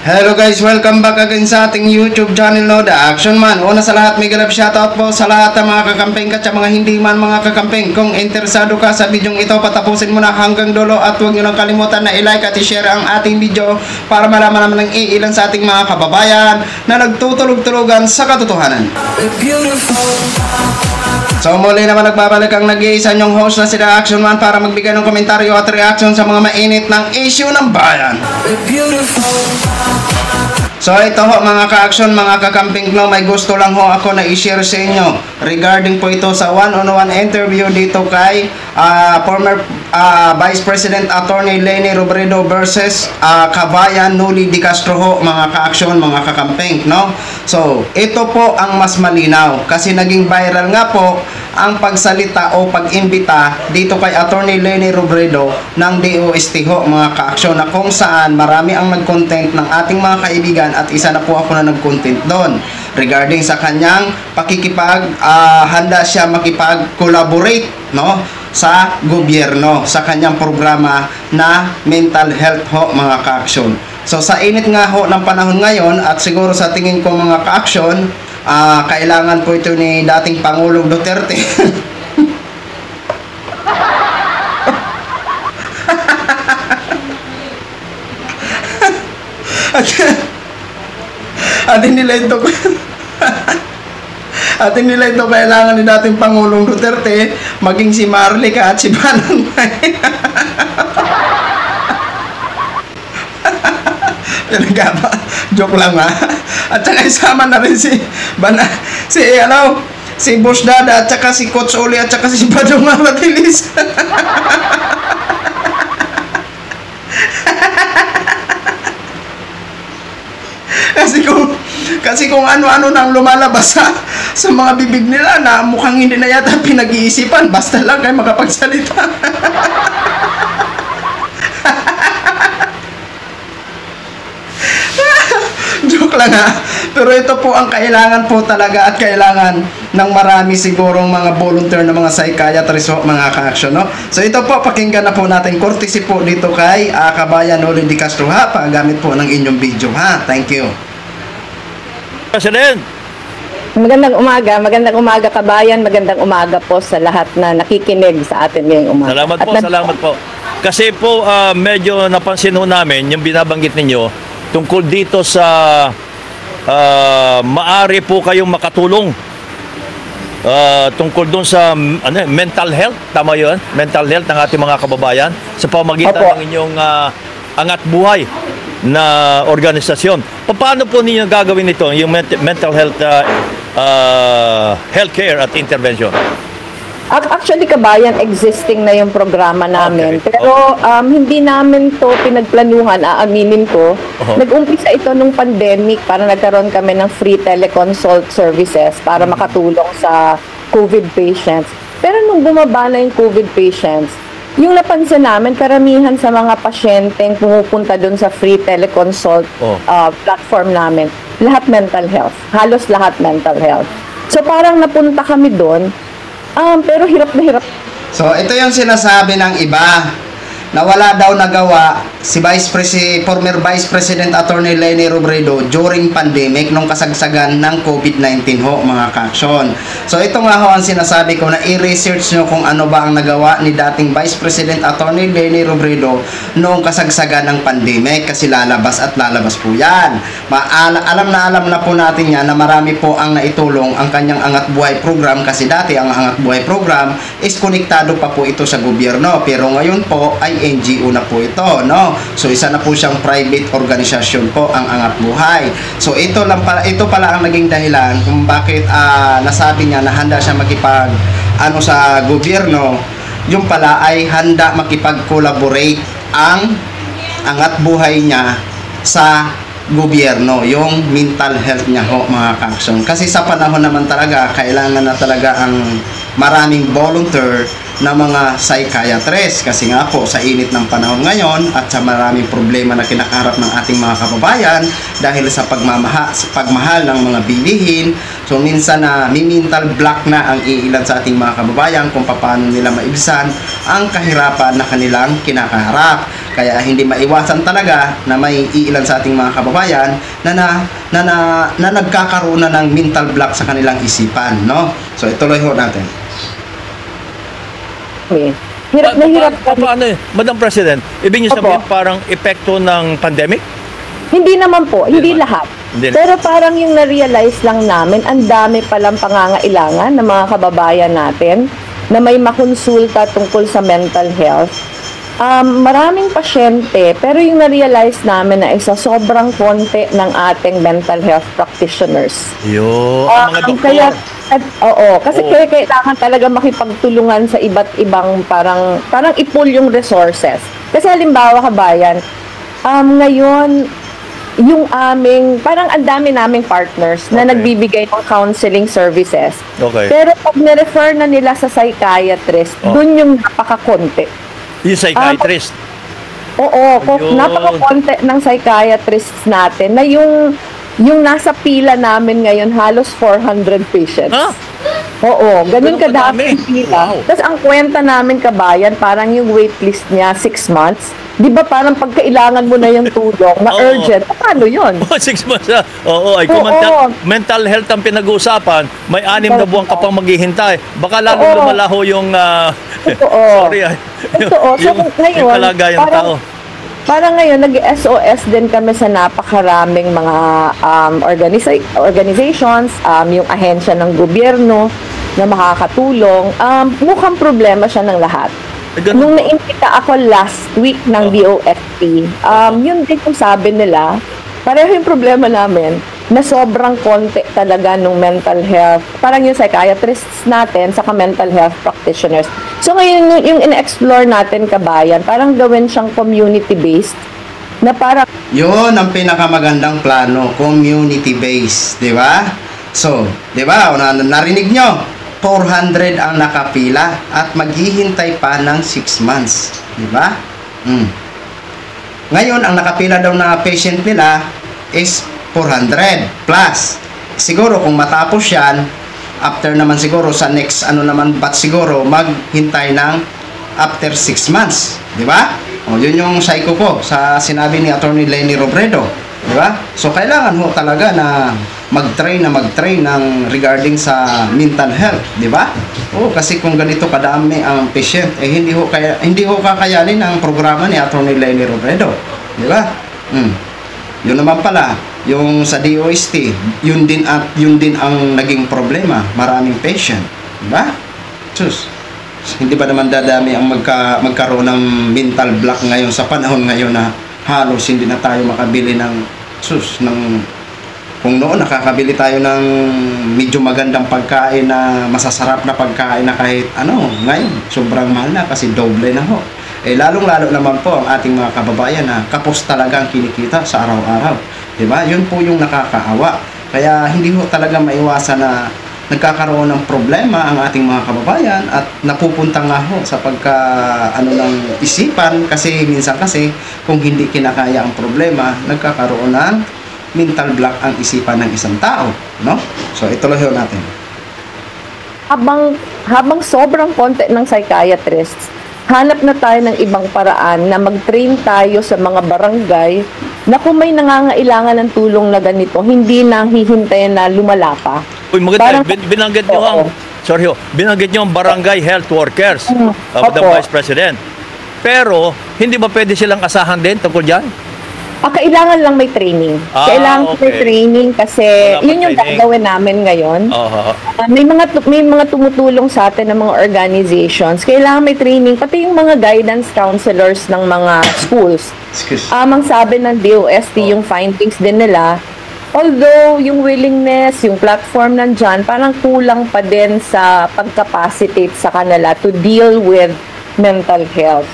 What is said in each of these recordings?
Hello guys, welcome back again sa ating YouTube channel, no, The Action Man. Una sa lahat, may ganap shoutout po sa lahat ng mga kakamping at sa mga hindi man mga kakamping. Kung interesado ka sa bidyong ito, patapusin mo na hanggang dulo at huwag nyo nang kalimutan na i-like at i-share ang ating video para malaman naman ng iilan sa ating mga kababayan na nagtutulog-tulugan sa katotohanan. So muli naman nagbabalik ang nag-iisa nyong host na si The Action Man para magbigay ng komentaryo at reaction sa mga mainit ng issue ng bayan. So ito ho mga ka-action, mga kakamping, no, may gusto lang ho ako na i-share sa inyo regarding po ito sa one-on-one interview dito kay former Vice President Attorney Leni Robredo versus Kabayan Noli Di Castro ho, mga ka-action, mga kakamping, no. So ito po ang mas malinaw kasi naging viral nga po ang pagsalita o pag-imbita dito kay Attorney Leni Robredo ng DOST ho, mga ka-action, na kung saan marami ang nag-content ng ating mga kaibigan at isa na po ako na nag-content doon regarding sa kanyang handa siya makipag-collaborate, no, sa gobyerno sa kanyang programa na mental health ho, mga ka-action. So sa init nga ho ng panahon ngayon at siguro sa tingin ko mga ka-action, kailangan po ito ni dating Pangulong Duterte. Atin nila ito kailangan ni dating Pangulong Duterte, maging si Marlica at si Bananay. Joke lang ha. At saka isama na rin si Boss Dada at saka si Coach Uli at saka si Badong Maratilis. Kasi kung ano-ano nang lumalabas sa mga bibig nila na mukhang hindi na yata pinag-iisipan, basta lang kayo makapagsalita. Joke lang ha. Pero ito po ang kailangan po talaga at kailangan ng marami sigurong mga volunteer na mga psychiatrist o mga ka-action, no? So ito po, pakinggan na po natin. Courtesy po dito kay Kabayan Noli Di Castro ha. Paggamit po ng inyong video ha. Thank you. President. Magandang umaga kabayan, magandang umaga po sa lahat na nakikinig sa atin ngayong umaga. Salamat po. Kasi po medyo napansin ho namin yung binabanggit ninyo tungkol dito sa maari po kayong makatulong tungkol doon sa mental health, tama yun? Mental health ng ating mga kababayan sa pamagitan ng inyong Angat Buhay na organisasyon. Paano po ninyo gagawin ito, yung mental health healthcare at intervention? Actually kabayan, existing na yung programa namin. Okay. Pero hindi namin to pinagplanuhan, aaminin ko. Nag-umpisa ito nung pandemic para nagkaroon kami ng free teleconsult services para makatulong sa COVID patients. Pero nung bumaba na yung COVID patients, yung napansin namin, karamihan sa mga pasyenteng pumupunta doon sa free teleconsult platform namin, lahat mental health. Halos lahat mental health. So parang napunta kami doon, pero hirap na hirap. So ito yung sinasabi ng iba na wala daw nagawa si former Vice President Attorney Leni Robredo during pandemic nung kasagsagan ng COVID-19 ho, mga ka-action. So ito nga ho ang sinasabi ko na i-research nyo kung ano ba ang nagawa ni dating Vice President Attorney Leni Robredo nung kasagsagan ng pandemic, kasi lalabas at lalabas po yan. Alam na po natin yan na marami po ang naitulong ang kanyang Angat Buhay program, kasi dati ang Angat Buhay program is konektado pa po ito sa gobyerno, pero ngayon po ay NGO na po ito, no? So isa na po siyang private organisasyon po ang Angat Buhay. So ito pala ang naging dahilan kung bakit nasabi niya na handa siya sa gobyerno. Yung pala ay handa makipag-collaborate ang Angat Buhay niya sa gobyerno, yung mental health niya ho, mga ka-action. Kasi sa panahon naman talaga, kailangan na talaga ang maraming volunteer na mga psychiatrist, kasi nga po sa init ng panahon ngayon at sa maraming problema na kinakaharap ng ating mga kababayan dahil sa pagmahal ng mga bilihin. So minsan na mental block na ang iilan sa ating mga kababayan kung paano nila maibsan ang kahirapan na kanilang kinakaharap. Kaya hindi maiwasan talaga na may iilan sa ating mga kababayan na nagkakaroon na ng mental block sa kanilang isipan, no? So ituloy ho natin. Okay. Hirap na hirap kami. Paano Madam President, ibig niyo sabihin Opo. parang epekto ng pandemic? Hindi naman po, hindi naman. lahat. Hindi. Pero parang yung na-realize lang namin, ang dami palang pangangailangan ng mga kababayan natin na may makonsulta tungkol sa mental health. Maraming pasyente, pero yung na-realize namin na isa sobrang konti ng ating mental health practitioners. Ang mga doktor. Kasi kaya kailangan talaga makipagtulungan sa iba't ibang parang i-pull yung resources. Kasi halimbawa kabayan, ngayon yung parang ang dami naming partners na Okay. nagbibigay ng counseling services. Okay. Pero pag na-refer na nila sa psychiatrist, dun yung napakakonti. Yung psychiatrist. Oo, Ayun. napakakonti ng psychiatrists natin na yung nasa pila namin ngayon halos 400 patients. Ha? Oo, ganun Ganun kadami? kadami yung pila. Wow. Tapos ang kwenta namin kabayan, parang yung waitlist niya 6 months. Di ba parang pagkailangan mo na yung tulong na Oo. urgent, paano yun? 6 months na. Oo, ay kung Oo. mental health ang pinag-uusapan, may 6 na buwan ka pang maghihintay. Baka lalo Oo. lumalaho yung Totoo. sorry. Totoo. So, ngayon, yung kalagayan ng tao. Parang ngayon, nag-SOS din kami sa napakaraming mga organizations, yung ahensya ng gobyerno na makakatulong. Mukhang problema siya ng lahat. Ganun Nung po. naimbita ako last week ng DOST, yun din yung sabi nila, pareho yung problema namin na sobrang konti talaga nung mental health. Parang yung psychiatrists natin saka mental health practitioners. So ngayon yung in-explore natin kabayan, parang gawin siyang community-based na parang Yun ang pinakamagandang plano, community-based, di ba? So, di ba, narinig nyo, 400 ang nakapila at maghihintay pa ng 6 months, di ba? Ngayon, ang nakapila daw na patient nila is 400 plus. Siguro kung matapos yan, after naman siguro sa next batch siguro, maghintay ng after 6 months, di ba? O, yun yung psycho ko sa sinabi ni Attorney Leni Robredo, di ba? So kailangan ho talaga na mag-train ng regarding sa mental health, di ba? O, kasi kung ganito kadami ang patient, hindi ho kakayanin ang programa ni Attorney Leni Robredo, di ba? Yun naman pala, yung sa DOST, yun din ang naging problema, maraming patient, di ba? Sus, hindi ba naman dadami ang magkaroon ng mental block ngayon sa panahon ngayon na halos hindi na tayo makabili kung noon nakakabili tayo ng medyo magandang pagkain na masasarap na pagkain na kahit ngayon sobrang mahal na kasi doble na ho. Lalong-lalo naman po ang ating mga kababayan na kapos talaga ang kinikita sa araw-araw. Diba? Yun po yung nakakaawa. Kaya hindi ho talaga maiwasan na nagkakaroon ng problema ang ating mga kababayan at napupunta nga ho sa ng isipan kasi minsan kung hindi kinakaya ang problema, nagkakaroon ng mental block ang isipan ng isang tao, no? So ituloy ho natin. Habang sobrang konti ng psychiatrists, hanap na tayo ng ibang paraan na mag-train tayo sa mga barangay na kung may nangangailangan ng tulong na ganito, hindi nang hihintayin na lumala pa. Uy, maganda. Parang- Binanggit nyo binanggit nyo ang barangay health workers, the Opo. Vice President. Pero, hindi ba pwede silang asahan din tungkol dyan? Kailangan lang may training. Kailangan okay. may training kasi Wala pa yun yung training. gagawin namin ngayon. Oo. May mga tumutulong sa atin ng mga organizations. Kailangan may training. Pati yung mga guidance counselors ng mga schools. Excuse. Ang sabi ng DOST, yung findings din nila, although yung willingness, yung platform nandyan, parang kulang pa din sa pag-capacitate sa kanila to deal with mental health.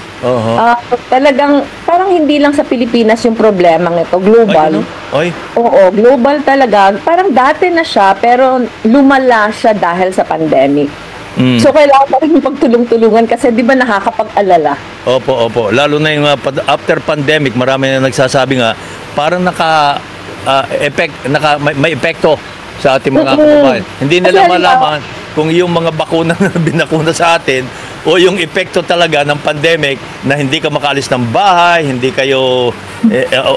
Talagang, parang hindi lang sa Pilipinas yung problema ito, global. Ay, Oo, global talaga. Parang dati na siya, pero lumala siya dahil sa pandemic. So, kailangan pa rin pagtulong-tulungan kasi di ba nakakapag-alala? Opo. Lalo na yung after pandemic, marami na nagsasabi nga, parang may epekto sa ating mga kababayan. Hindi nila Kasi malaman kung yung mga bakuna na binakuna sa atin o yung epekto talaga ng pandemic na hindi ka makaalis ng bahay, hindi kayo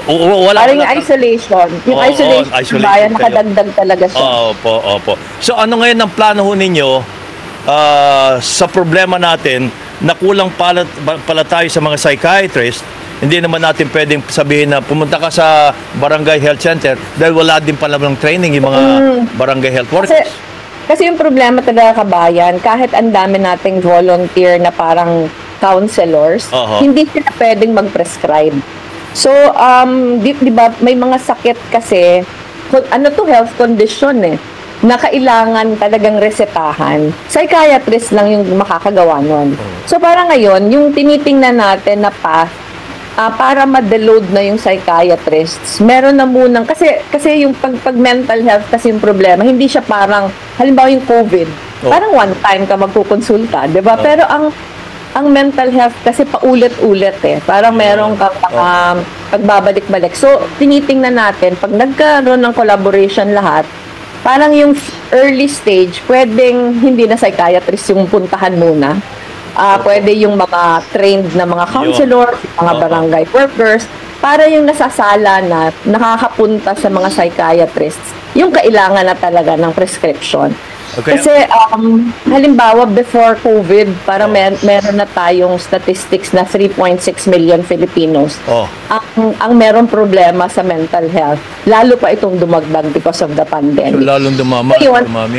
wala Parang yung isolation. Yung isolation isolation bayan, kayo. nakadagdag talaga siya. Opo. So ano ngayon ang plano ho ninyo sa problema natin na kulang pala tayo sa mga psychiatrist? Hindi naman natin pwedeng sabihin na pumunta ka sa barangay health center dahil wala din pala ng training yung mga barangay health workers. Kasi yung problema talaga kabayan, kahit ang dami nating volunteer na parang counselors, hindi sila pwedeng mag-prescribe. So, di ba, may mga sakit kasi, health condition na kailangan talagang resetahan. Psychiatrist lang yung makakagawa nun. So, parang ngayon, yung tinitingnan natin na path, para ma-deload na yung psychiatrists, meron na munang, kasi yung pag mental health kasi yung problema, hindi siya parang, halimbawa yung COVID, parang one time ka magkukonsulta, di ba? Pero ang mental health kasi paulit-ulit parang merong kang pagbabalik-balik. So, tinitingnan natin, pag nagkaroon ng collaboration lahat, parang yung early stage, pwedeng hindi na psychiatrist yung puntahan muna. Pwede yung mga trained na mga counselors, mga barangay workers, para yung nasasala na nakakapunta sa mga psychiatrists, yung kailangan na talaga ng prescription. Okay. Kasi halimbawa before COVID, parang meron na tayong statistics na 3.6 million Filipinos ang meron problema sa mental health. Lalo pa itong dumagdag because of the pandemic. So lalong dumami.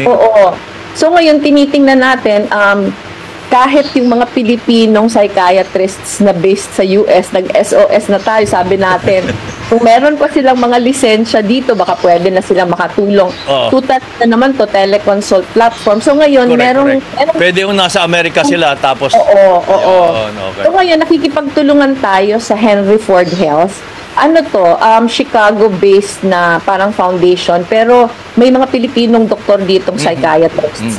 Oo. So ngayon tinitingnan natin kahit yung mga Pilipinong psychiatrists na based sa US, nag-SOS na tayo, sabi natin, kung meron pa silang mga lisensya dito, baka pwede na silang makatulong. Tutat na naman to teleconsult platform. So ngayon, merong pwede yung nasa Amerika sila, tapos... Oo. Okay. So ngayon, nakikipagtulungan tayo sa Henry Ford Health. Chicago-based na parang foundation, pero may mga Pilipinong doktor ditong psychiatrists.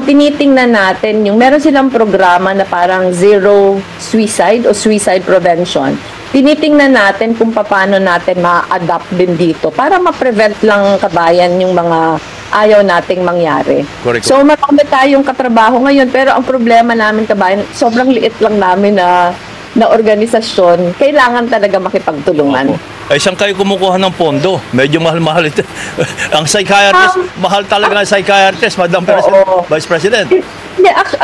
Tinitingnan natin meron silang programa na parang zero suicide o suicide prevention. Tinitingnan natin kung paano natin ma-adapt din dito para ma-prevent lang kabayan yung mga ayaw nating mangyari. Correct. So marami tayong katrabaho ngayon, pero ang problema namin kabayan, sobrang liit lang namin na organisasyon, kailangan talaga makipagtulungan. Ay, saan kayo kumukuha ng pondo? Medyo mahal-mahal ito. Ang psychiatrist, mahal talaga ng psychiatrist, Madam Vice President.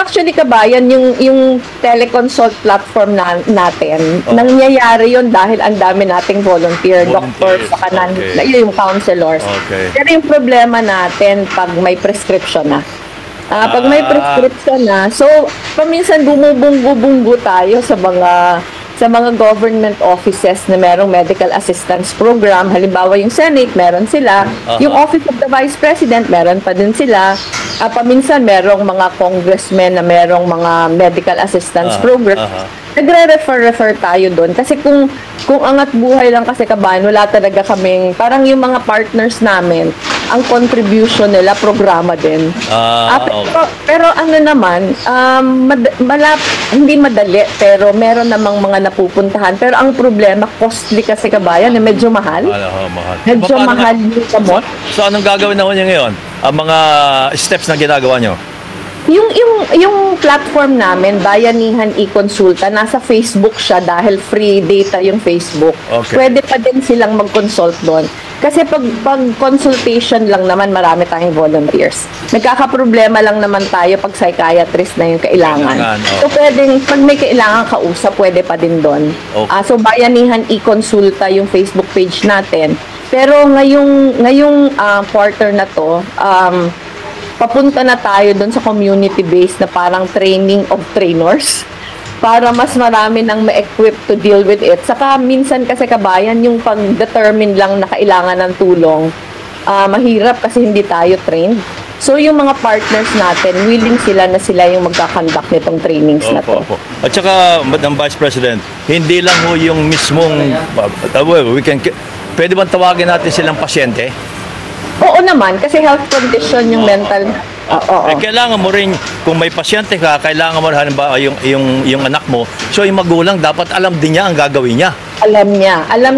Actually, kabayan, yung teleconsult platform natin, nangyayari yun dahil ang dami nating volunteer doctors, sa kanan, yung counselors. Pero yung problema natin, pag may prescription na, pag may prescription na, so paminsan bumubunggo tayo sa mga government offices na merong medical assistance program. Halimbawa yung Senate, meron sila. Yung Office of the Vice President, meron pa din sila. Paminsan merong mga congressmen na merong mga medical assistance program. Nagre-refer tayo doon. Kasi kung angat buhay lang kasi kabayan, wala talaga kaming, parang yung mga partners namin, ang contribution nila, programa din. Pero ano naman, hindi madali, pero meron namang mga napupuntahan. Pero ang problema, costly kasi kabayan, medyo mahal. Medyo mahal yung gamot. So anong gagawin na niyo ngayon? Ang mga steps na ginagawa nyo? Yung platform namin, Bayanihan e-Consulta, nasa Facebook siya dahil free data yung Facebook. Pwede pa din silang mag-consult doon. Kasi pag consultation lang naman, marami tayong volunteers. Nagkakaproblema lang naman tayo pag psychiatrist na yung kailangan. So pwedeng, pag may kailangan kausap, pwede pa din doon. So Bayanihan e-Consulta yung Facebook page natin. Pero ngayong quarter na to, papunta na tayo doon sa community-based na parang training of trainers para mas marami nang ma-equip to deal with it. Saka minsan kasi kabayan, yung pag-determine lang na kailangan ng tulong, mahirap kasi hindi tayo trained. So yung mga partners natin, willing sila na sila yung magkakandak nitong trainings na to. At saka, Madam Vice President, hindi lang ho yung mismong, pwede bang tawagin natin silang pasyente? Oo naman, kasi health condition yung mental. Kailangan mo rin, kung may pasyente ka, kailangan mo rin, halimbawa yung anak mo, so yung magulang, dapat alam din niya ang gagawin niya. Alam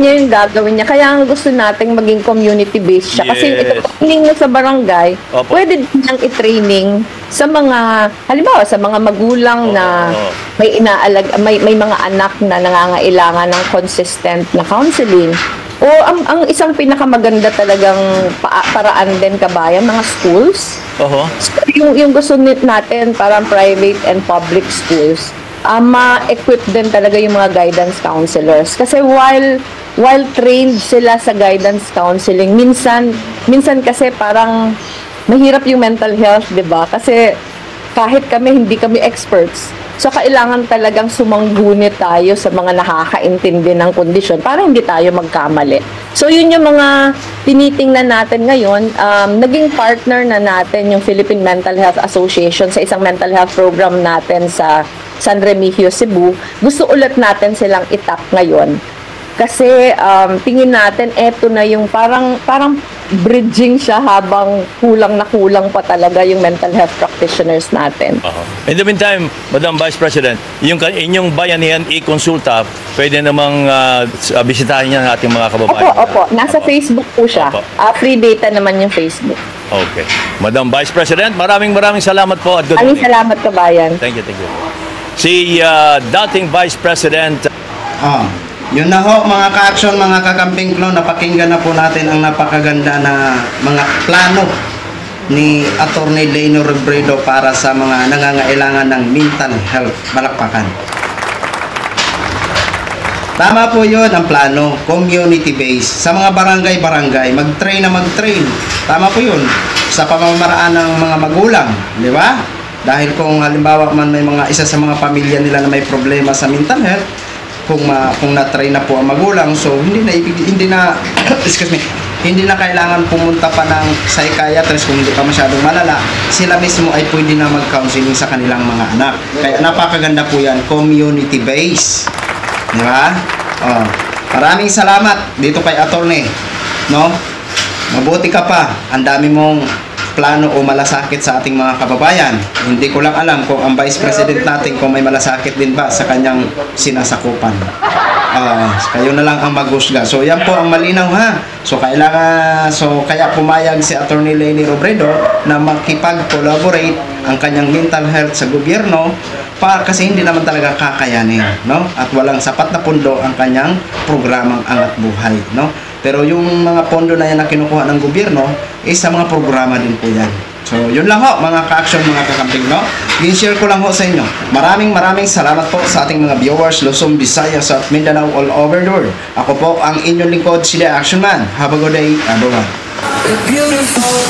niya yung gagawin niya. Kaya ang gusto nating maging community-based siya. Kasi Yes. ito training niya sa barangay, Opo. pwede din niyang i-training sa mga, halimbawa, sa mga magulang na Oo. may mga anak na nangangailangan ng consistent na counseling. O ang isang pinakamaganda talagang paraan din kabayan, mga schools. Oho. So, yung gusto natin, parang private and public schools, ma-equip din talaga yung mga guidance counselors. Kasi while trained sila sa guidance counseling, minsan kasi parang mahirap yung mental health, 'di ba? Kasi kahit hindi kami experts. So, kailangan talagang sumangguni tayo sa mga nakakaintindi ng kondisyon para hindi tayo magkamali. So, yun yung mga tinitingnan natin ngayon. Naging partner na natin yung Philippine Mental Health Association sa isang mental health program natin sa San Remigio, Cebu. Gusto ulit natin silang itap ngayon. Kasi tingin natin eto na yung parang bridging siya habang kulang pa talaga yung mental health practitioners natin. In the meantime, Madam Vice President, yung inyong bayanihan e-consulta, pwede namang bisitahin niya ng ating mga kababayan. Opo. Nasa Facebook po siya. Opo. Free data naman yung Facebook. Okay. Madam Vice President, maraming salamat po at good Maraming morning. salamat kabayan. Thank you. Si dating Vice President Yun na ho mga ka-action, mga kakamping clown, napakinggan na po natin ang napakaganda na mga plano ni Attorney Leni Robredo para sa mga nangangailangan ng mental health. Balakpakan. Tama po yun ang plano, community-based. Sa mga barangay-barangay, mag-train. Tama po yun. Sa pamamaraan ng mga magulang, di ba? Dahil kung halimbawa man may isa sa mga pamilya nila na may problema sa mental health, kung na-try na po ang magulang, so hindi na excuse me, hindi na kailangan pumunta pa ng psychiatrist kung hindi pa masyadong malala. Sila mismo ay pwede na mag-counseling sa kanilang mga anak. Kaya napakaganda po yan, community-based. Di ba? Maraming salamat dito kay Attorney. No? Mabuti ka pa. Ang dami mong plano o malasakit sa ating mga kababayan. Hindi ko lang alam kung ang Vice President natin kung may malasakit din ba sa kanyang sinasakupan. Kayo na lang ang maghusga. So yan po ang malinaw ha. So kaya pumayag si Attorney Leni Robredo na makipag-collaborate ang kanyang mental health sa gobyerno kasi hindi naman talaga kakayanin, no? At walang sapat na pondo ang kanyang programang Angat Buhay, no? Pero yung mga pondo na yan na kinukuha ng gobyerno sa mga programa din po yan. So, yun lang ho, mga ka-action, mga kakamping, no? I-share ko lang ho sa inyo. Maraming salamat po sa ating mga viewers, Luzon, Visayas, at Mindanao, all over the world. Ako po ang inyong lingkod, si The Action Man. Have a good day, everyone. Beautiful.